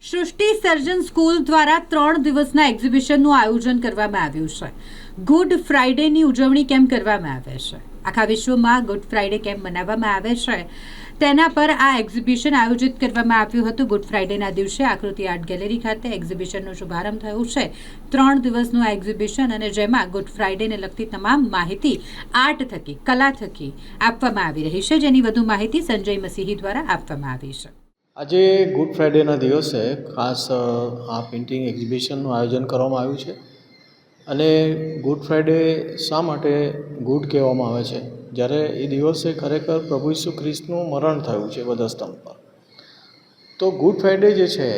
સૃષ્ટિ સર્જન સ્કૂલ દ્વારા 3 દિવસના એક્ઝિબિશનનું આયોજન કરવામાં આવ્યું છે. ગુડ ફ્રાઇડેની ઉજવણી કેમ કરવામાં આવે છે, આખા વિશ્વમાં ગુડ ફ્રાઇડે કેમ મનાવવામાં આવે છે, તેના પર આ એક્ઝિબિશન આયોજિત કરવામાં આવ્યું હતું. ગુડ ફ્રાઇડેના દિવસે આકૃતિ આર્ટ ગેલેરી ખાતે એક્ઝિબિશનનો શુભારંભ થયો છે. 3 દિવસનું આ એક્ઝિબિશન અને જેમાં ગુડ ફ્રાઇડેને લગતી તમામ માહિતી આર્ટ થકી, કલા થકી આપવામાં આવી રહી છે, જેની વધુ માહિતી સંજય મસીહી દ્વારા આપવામાં આવી છે. આજે ગુડ ફ્રાઇડેના દિવસે ખાસ આ પેઇન્ટિંગ એક્ઝિબિશનનું આયોજન કરવામાં આવ્યું છે. અને ગુડ ફ્રાઇડે શા માટે ગુડ કહેવામાં આવે છે? જ્યારે એ દિવસે ખરેખર પ્રભુ ઈસુ ખ્રિસ્તનું મરણ થયું છે વધસ્તંભ પર. તો ગુડ ફ્રાઇડે જે છે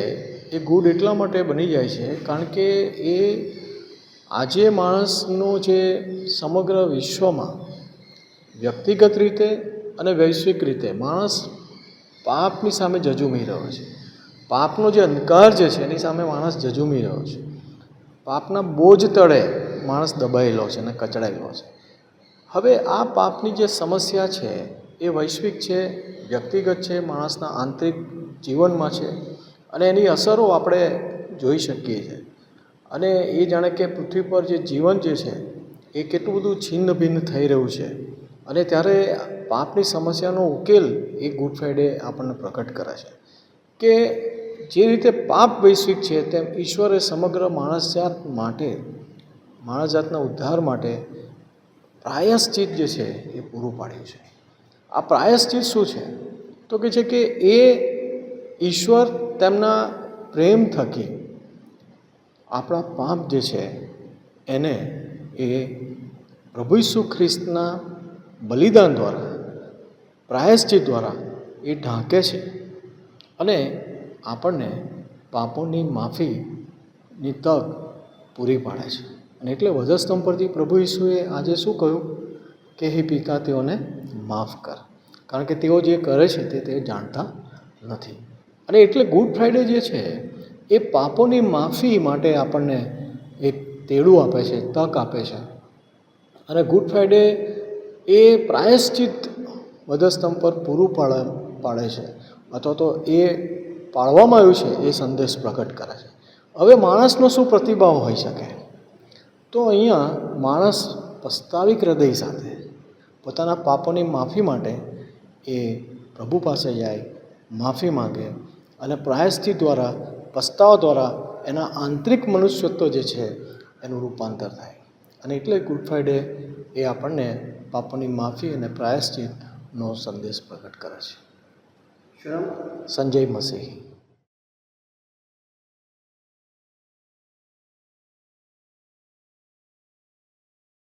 એ ગુડ એટલા માટે બની જાય છે કારણ કે એ આજે માણસનું જે સમગ્ર વિશ્વમાં વ્યક્તિગત રીતે અને વૈશ્વિક રીતે માણસ પાપની સામે ઝઝૂમી રહ્યો છે. પાપનો જે અંધકાર જે છે એની સામે માણસ ઝઝૂમી રહ્યો છે. પાપના બોજ તળે માણસ દબાયેલો છે અને કચડાયેલો છે. હવે આ પાપની જે સમસ્યા છે એ વૈશ્વિક છે, વ્યક્તિગત છે, માણસના આંતરિક જીવનમાં છે અને એની અસરો આપણે જોઈ શકીએ છીએ. અને એ જાણે કે પૃથ્વી પર જે જીવન જે છે એ કેટલું બધું છિન્ન ભિન્ન થઈ રહ્યું છે. અને ત્યારે પાપની સમસ્યાનો ઉકેલ એ ગુડ ફ્રાઇડે આપણને પ્રકટ કરે છે કે જે રીતે પાપ વૈશ્વિક છે તેમ ઈશ્વરે સમગ્ર માણસજાત માટે, માણસજાતના ઉદ્ધાર માટે પ્રાયશ્ચિત જે છે એ પૂરું પાડ્યું છે. આ પ્રાયશ્ચિત શું છે? તો કે છે કે એ ઈશ્વર તેમના પ્રેમ થકી આપણા પાપ જે છે એને એ પ્રભુ ઈસુ ખ્રિસ્તના બલિદાન દ્વારા, પ્રાયશ્ચિત દ્વારા એ ઢાંકે છે અને આપણને પાપોની માફીની તક પૂરી પાડે છે. અને એટલે વધસ્તંભ પરથી પ્રભુ ઈસુએ આજે શું કહ્યું કે હે પિતા, તેઓને માફ કર, કારણ કે તેઓ જે કરે છે તે જાણતા નથી. અને એટલે ગુડ ફ્રાઇડે જે છે એ પાપોની માફી માટે આપણને એક તેડું આપે છે, તક આપે છે. અને ગુડ ફ્રાઇડે એ પ્રાયશ્ચિત વધસ્તંભ પર પૂરું પાડે છે અથવા તો એ પાડવામાં આવ્યું છે એ સંદેશ પ્રગટ કરે છે. હવે માણસનો શું પ્રતિભાવ હોઈ શકે? તો અહીંયા માણસ પસ્તાવિક હૃદય સાથે પોતાના પાપોની માફી માટે એ પ્રભુ પાસે જાય, માફી માગે અને પ્રાયશ્ચિત દ્વારા, પસ્તાવા દ્વારા એના આંતરિક મનુષ્યત્વ જે છે એનું રૂપાંતર થાય. અને એટલે ગુડ ફ્રાઇડે એ આપણને પાપોની માફી અને પ્રાયશ્ચિતનો સંદેશ પ્રગટ કરે છે. સંજય મસીહી.